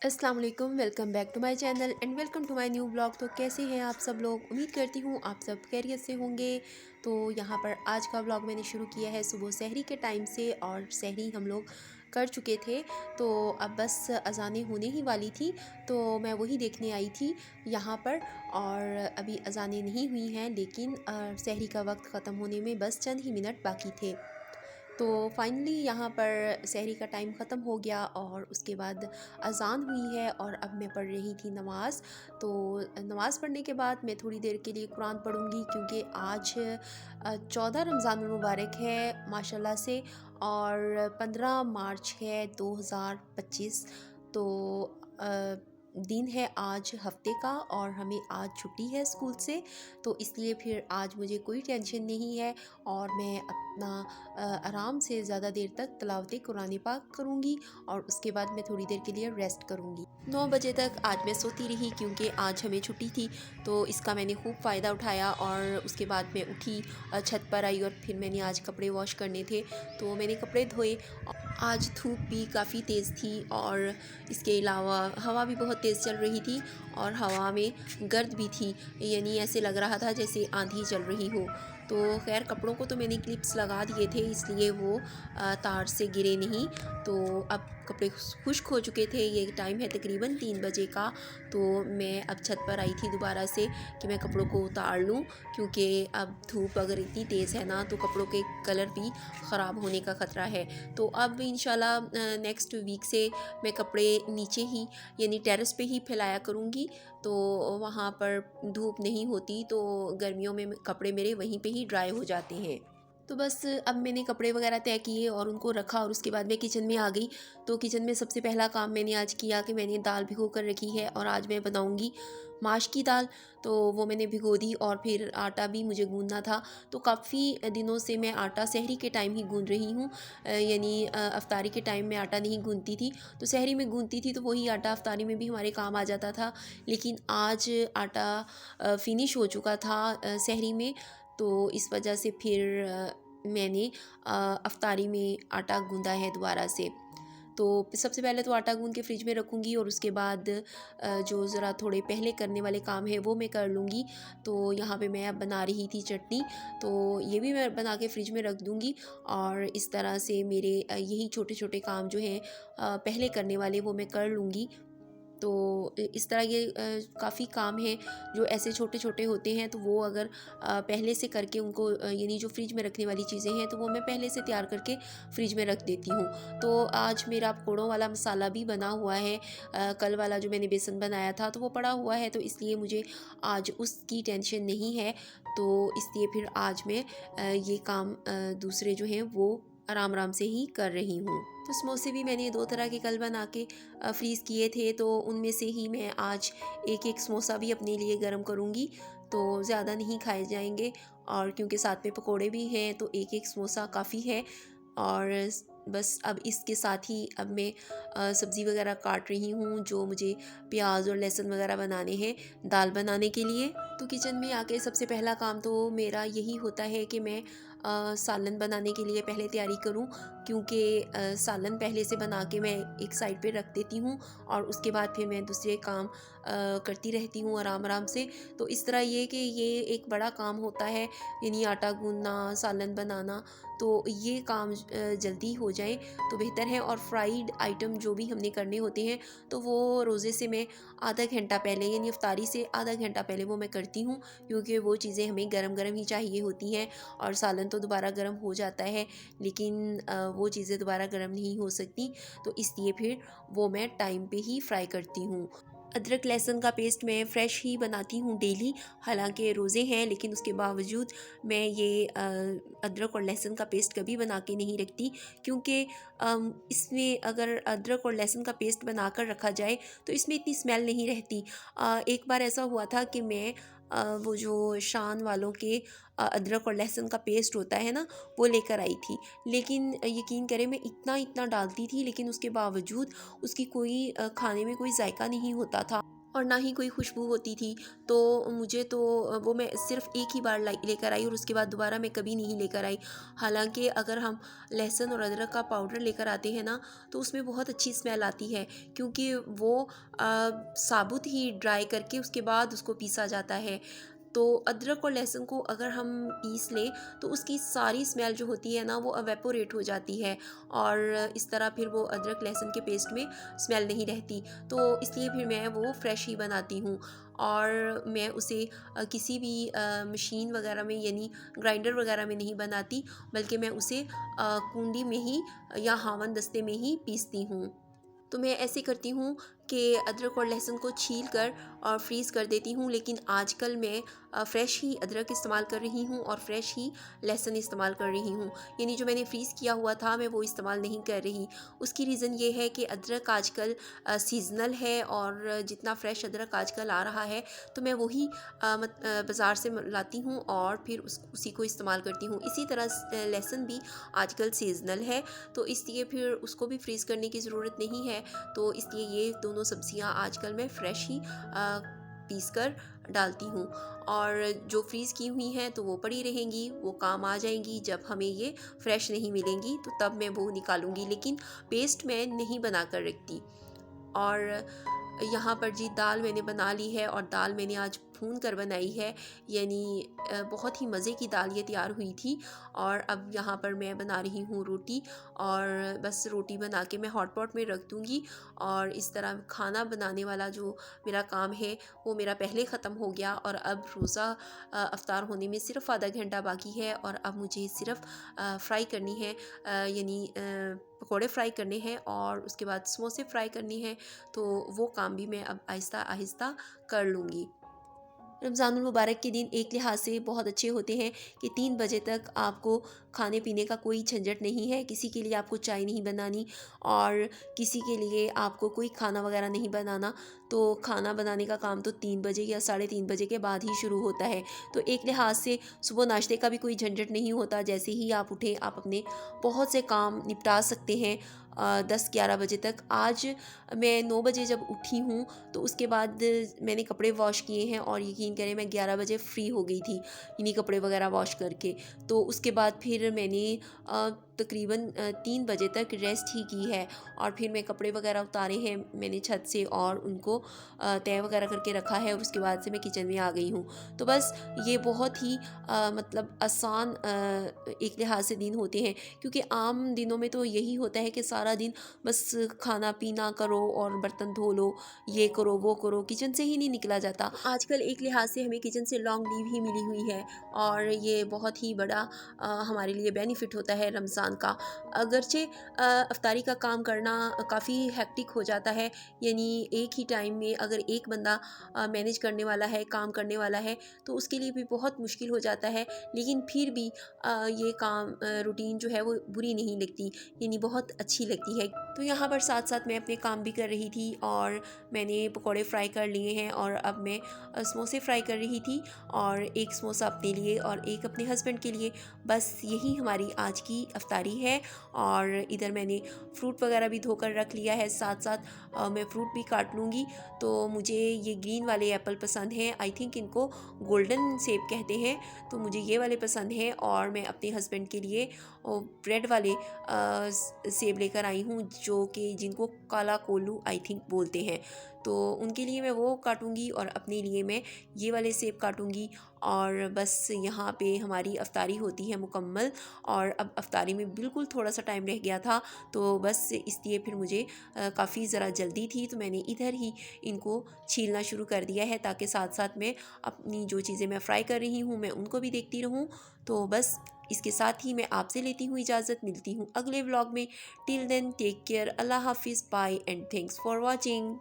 अस्सलाम वालेकुम, welcome back to my channel and welcome to my new blog. तो कैसे हैं आप सब लोग? उम्मीद करती हूँ आप सब खैरियत से होंगे। तो यहाँ पर आज का ब्लॉग मैंने शुरू किया है सुबह सहरी के टाइम से, और सहरी हम लोग कर चुके थे। तो अब बस अज़ानें होने ही वाली थी, तो मैं वही देखने आई थी यहाँ पर। और अभी अज़ानें नहीं हुई हैं, लेकिन सहरी का वक्त ख़त्म होने में बस चंद ही मिनट बाकी थे। तो फाइनली यहाँ पर सहरी का टाइम ख़त्म हो गया और उसके बाद अज़ान हुई है और अब मैं पढ़ रही थी नमाज़। तो नमाज़ पढ़ने के बाद मैं थोड़ी देर के लिए कुरान पढ़ूँगी, क्योंकि आज 14 रमज़ानुल मुबारक है माशाल्लाह से, और 15 मार्च है 2025। तो अ, दिन है आज हफ्ते का और हमें आज छुट्टी है स्कूल से। तो इसलिए फिर आज मुझे कोई टेंशन नहीं है और मैं अपना आराम से ज़्यादा देर तक तिलावत कुरान पाक करूँगी और उसके बाद मैं थोड़ी देर के लिए रेस्ट करूँगी। 9 बजे तक आज मैं सोती रही, क्योंकि आज हमें छुट्टी थी। तो इसका मैंने खूब फ़ायदा उठाया और उसके बाद मैं उठी, छत पर आई और फिर मैंने आज कपड़े वॉश करने थे तो मैंने कपड़े धोए। आज धूप भी काफ़ी तेज़ थी और इसके अलावा हवा भी बहुत तेज़ चल रही थी और हवा में गर्द भी थी, यानी ऐसे लग रहा था जैसे आंधी चल रही हो। तो खैर कपड़ों को तो मैंने क्लिप्स लगा दिए थे, इसलिए वो तार से गिरे नहीं। तो अब कपड़े खुश्क हो चुके थे, ये टाइम है तकरीबन 3 बजे का। तो मैं अब छत पर आई थी दोबारा से कि मैं कपड़ों को उतार लूँ, क्योंकि अब धूप अगर इतनी तेज़ है ना तो कपड़ों के कलर भी ख़राब होने का ख़तरा है। तो अब इंशाल्लाह नेक्स्ट वीक से मैं कपड़े नीचे ही, यानी टेरेस पे ही फैलाया करूँगी। तो वहाँ पर धूप नहीं होती, तो गर्मियों में कपड़े मेरे वहीं पे ही ड्राई हो जाते हैं। तो बस अब मैंने कपड़े वगैरह तय किए और उनको रखा और उसके बाद मैं किचन में आ गई। तो किचन में सबसे पहला काम मैंने आज किया कि मैंने दाल भिगो कर रखी है और आज मैं बनाऊंगी माश की दाल। तो वो मैंने भिगो दी और फिर आटा भी मुझे गूंदना था। तो काफ़ी दिनों से मैं आटा सहरी के टाइम ही गूंद रही हूँ, यानी अफ्तारी के टाइम में आटा नहीं गूंदती थी। तो सहरी में गूंदती थी तो वही आटा अफ्तारी में भी हमारे काम आ जाता था। लेकिन आज आटा फिनिश हो चुका था सहरी में। तो इस वजह से फिर मैंने अफ्तारी में आटा गूंदा है दोबारा से। तो सबसे पहले तो आटा गूंद के फ्रिज में रखूँगी और उसके बाद जो ज़रा थोड़े पहले करने वाले काम है वो मैं कर लूँगी। तो यहाँ पे मैं अब बना रही थी चटनी, तो ये भी मैं बना के फ्रिज में रख दूँगी। और इस तरह से मेरे यही छोटे छोटे काम जो हैं पहले करने वाले वो मैं कर लूँगी। तो इस तरह ये काफ़ी काम हैं जो ऐसे छोटे छोटे होते हैं, तो वो अगर पहले से करके उनको यानी जो फ्रिज में रखने वाली चीज़ें हैं तो वो मैं पहले से तैयार करके फ्रिज में रख देती हूँ। तो आज मेरा पकौड़ों वाला मसाला भी बना हुआ है। कल वाला जो मैंने बेसन बनाया था तो वो पड़ा हुआ है, तो इसलिए मुझे आज उसकी टेंशन नहीं है। तो इसलिए फिर आज मैं ये काम दूसरे जो हैं वो आराम आराम से ही कर रही हूँ। तो समोसे भी मैंने 2 तरह के कल बना के फ्रीज़ किए थे, तो उनमें से ही मैं आज एक एक समोसा भी अपने लिए गर्म करूँगी। तो ज़्यादा नहीं खाए जाएंगे, और क्योंकि साथ में पकोड़े भी हैं तो एक एक समोसा काफ़ी है। और बस अब इसके साथ ही अब मैं सब्ज़ी वगैरह काट रही हूँ, जो मुझे प्याज और लहसुन वगैरह बनाने हैं दाल बनाने के लिए। तो किचन में आके सबसे पहला काम तो मेरा यही होता है कि मैं सालन बनाने के लिए पहले तैयारी करूं, क्योंकि सालन पहले से बना के मैं एक साइड पे रख देती हूं और उसके बाद फिर मैं दूसरे काम करती रहती हूं आराम आराम से। तो इस तरह ये कि ये एक बड़ा काम होता है, यानी आटा गूंदना, सालन बनाना। तो ये काम जल्दी हो जाए तो बेहतर है। और फ्राइड आइटम जो भी हमने करने होते हैं तो वो रोज़े से मैं आधा घंटा पहले, यानी इफ्तारी से आधा घंटा पहले वो मैं करती हूँ, क्योंकि वो चीज़ें हमें गरम गरम ही चाहिए होती हैं। और सालन तो दोबारा गर्म हो जाता है, लेकिन वो चीज़ें दोबारा गर्म नहीं हो सकती। तो इसलिए फिर वो मैं टाइम पे ही फ्राई करती हूँ। अदरक लहसुन का पेस्ट मैं फ़्रेश ही बनाती हूँ डेली, हालांकि रोज़े हैं लेकिन उसके बावजूद मैं ये अदरक और लहसुन का पेस्ट कभी बना के नहीं रखती, क्योंकि इसमें अगर अदरक और लहसुन का पेस्ट बना कर रखा जाए तो इसमें इतनी स्मेल नहीं रहती। एक बार ऐसा हुआ था कि मैं वो जो शान वालों के अदरक और लहसुन का पेस्ट होता है ना, वो लेकर आई थी। लेकिन यकीन करें मैं इतना इतना डालती थी, लेकिन उसके बावजूद उसकी कोई खाने में कोई जायका नहीं होता था। और ना ही कोई खुशबू होती थी। तो मुझे तो वो मैं सिर्फ़ एक ही बार लेकर आई और उसके बाद दोबारा मैं कभी नहीं लेकर आई। हालाँकि अगर हम लहसुन और अदरक का पाउडर लेकर आते हैं ना, तो उसमें बहुत अच्छी स्मेल आती है, क्योंकि वो साबुत ही ड्राई करके उसके बाद उसको पीसा जाता है। तो अदरक और लहसुन को अगर हम पीस लें तो उसकी सारी स्मेल जो होती है ना वो एवेपोरेट हो जाती है, और इस तरह फिर वो अदरक लहसुन के पेस्ट में स्मेल नहीं रहती। तो इसलिए फिर मैं वो फ्रेश ही बनाती हूँ, और मैं उसे किसी भी मशीन वगैरह में यानी ग्राइंडर वगैरह में नहीं बनाती, बल्कि मैं उसे कूंडी में ही या हावन दस्ते में ही पीसती हूँ। तो मैं ऐसे करती हूँ कि अदरक और लहसुन को छील कर और फ्रीज़ कर देती हूँ, लेकिन आजकल मैं फ़्रेश ही अदरक इस्तेमाल कर रही हूँ और फ़्रेश ही लहसुन इस्तेमाल कर रही हूँ। यानी जो मैंने फ्रीज़ किया हुआ था मैं वो इस्तेमाल नहीं कर रही। उसकी रीज़न ये है कि अदरक आजकल सीज़नल है, और जितना फ़्रेश अदरक आजकल आ रहा है तो मैं वही बाज़ार से लाती हूँ और फिर उसी को इस्तेमाल करती हूँ। इसी तरह लहसुन भी आजकल सीज़नल है, तो इसलिए फिर उसको भी फ्रीज़ करने की ज़रूरत नहीं है। तो इसलिए ये दोनों सब्ज़ियाँ आजकल मैं फ़्रेश ही पीस कर डालती हूँ, और जो फ्रीज़ की हुई हैं तो वो पड़ी रहेंगी, वो काम आ जाएंगी। जब हमें ये फ़्रेश नहीं मिलेंगी तो तब मैं वो निकालूंगी, लेकिन पेस्ट मैं नहीं बना कर रखती। और यहाँ पर जी दाल मैंने बना ली है, और दाल मैंने आज भून कर बनाई है, यानी बहुत ही मज़े की दाल ये तैयार हुई थी। और अब यहाँ पर मैं बना रही हूँ रोटी, और बस रोटी बना के मैं हॉट पॉट में रख दूँगी। और इस तरह खाना बनाने वाला जो मेरा काम है वो मेरा पहले ख़त्म हो गया, और अब रोज़ा अफ्तार होने में सिर्फ़ आधा घंटा बाकी है, और अब मुझे सिर्फ़ फ्राई करनी है, यानी पकौड़े फ्राई करने हैं और उसके बाद समोसे फ्राई करने हैं। तो वो काम भी मैं अब आहिस्ता आहिस्ता कर लूँगी। रमज़ानुल मुबारक के दिन एक लिहाज से बहुत अच्छे होते हैं कि 3 बजे तक आपको खाने पीने का कोई झंझट नहीं है, किसी के लिए आपको चाय नहीं बनानी, और किसी के लिए आपको कोई खाना वगैरह नहीं बनाना। तो खाना बनाने का काम तो 3 बजे या साढ़े 3 बजे के बाद ही शुरू होता है। तो एक लिहाज से सुबह नाश्ते का भी कोई झंझट नहीं होता, जैसे ही आप उठें आप अपने बहुत से काम निपटा सकते हैं 10-11 बजे तक। आज मैं 9 बजे जब उठी हूँ तो उसके बाद मैंने कपड़े वॉश किए हैं, और यकीन करें मैं 11 बजे फ्री हो गई थी इन्हीं कपड़े वगैरह वॉश करके। तो उसके बाद फिर मैंने तकरीबन 3 बजे तक रेस्ट ही की है, और फिर मैं कपड़े वगैरह उतारे हैं मैंने छत से और उनको तय वगैरह करके रखा है, और उसके बाद से मैं किचन में आ गई हूँ। तो बस ये बहुत ही मतलब आसान एक लिहाज से दिन होते हैं, क्योंकि आम दिनों में तो यही होता है कि सारा दिन बस खाना पीना करो और बर्तन धो लो, ये करो वो करो, किचन से ही नहीं निकला जाता। आजकल एक लिहाज से हमें किचन से लॉन्ग लीव ही मिली हुई है, और ये बहुत ही बड़ा हमारे लिए बेनिफिट होता है रमज़ान का। अगरचे अफ्तारी का काम करना काफ़ी हेक्टिक हो जाता है, यानी एक ही टाइम में अगर एक बंदा मैनेज करने वाला है, काम करने वाला है, तो उसके लिए भी बहुत मुश्किल हो जाता है। लेकिन फिर भी ये काम रूटीन जो है वो बुरी नहीं लगती, यानी बहुत अच्छी लगती है। तो यहाँ पर साथ साथ मैं अपने काम भी कर रही थी, और मैंने पकौड़े फ्राई कर लिए हैं, और अब मैं समोसे फ्राई कर रही थी, और एक समोसा अपने लिए और एक अपने हस्बैंड के लिए। बस यही हमारी आज की अफ्तारी है। और इधर मैंने फ्रूट वगैरह भी धोकर रख लिया है, साथ साथ मैं फ्रूट भी काट लूँगी। तो मुझे ये ग्रीन वाले एप्पल पसंद हैं, आई थिंक इनको गोल्डन सेब कहते हैं, तो मुझे ये वाले पसंद हैं। और मैं अपने हस्बैंड के लिए ब्रेड वाले सेब लेकर आई हूँ, जो कि जिनको काला कोल्लू आई थिंक बोलते हैं। तो उनके लिए मैं वो काटूंगी और अपने लिए मैं ये वाले सेब काटूंगी। और बस यहाँ पे हमारी अफ्तारी होती है मुकम्मल। और अब अफ्तारी में बिल्कुल थोड़ा सा टाइम रह गया था, तो बस इसलिए फिर मुझे काफ़ी ज़रा जल्दी थी, तो मैंने इधर ही इनको छीलना शुरू कर दिया है, ताकि साथ साथ में अपनी जो चीज़ें मैं फ्राई कर रही हूँ मैं उनको भी देखती रहूँ। तो बस इसके साथ ही मैं आपसे लेती हूँ इजाज़त, मिलती हूँ अगले व्लॉग में। टिल देन टेक केयर, अल्लाह हाफिज़, bye and thanks for watching.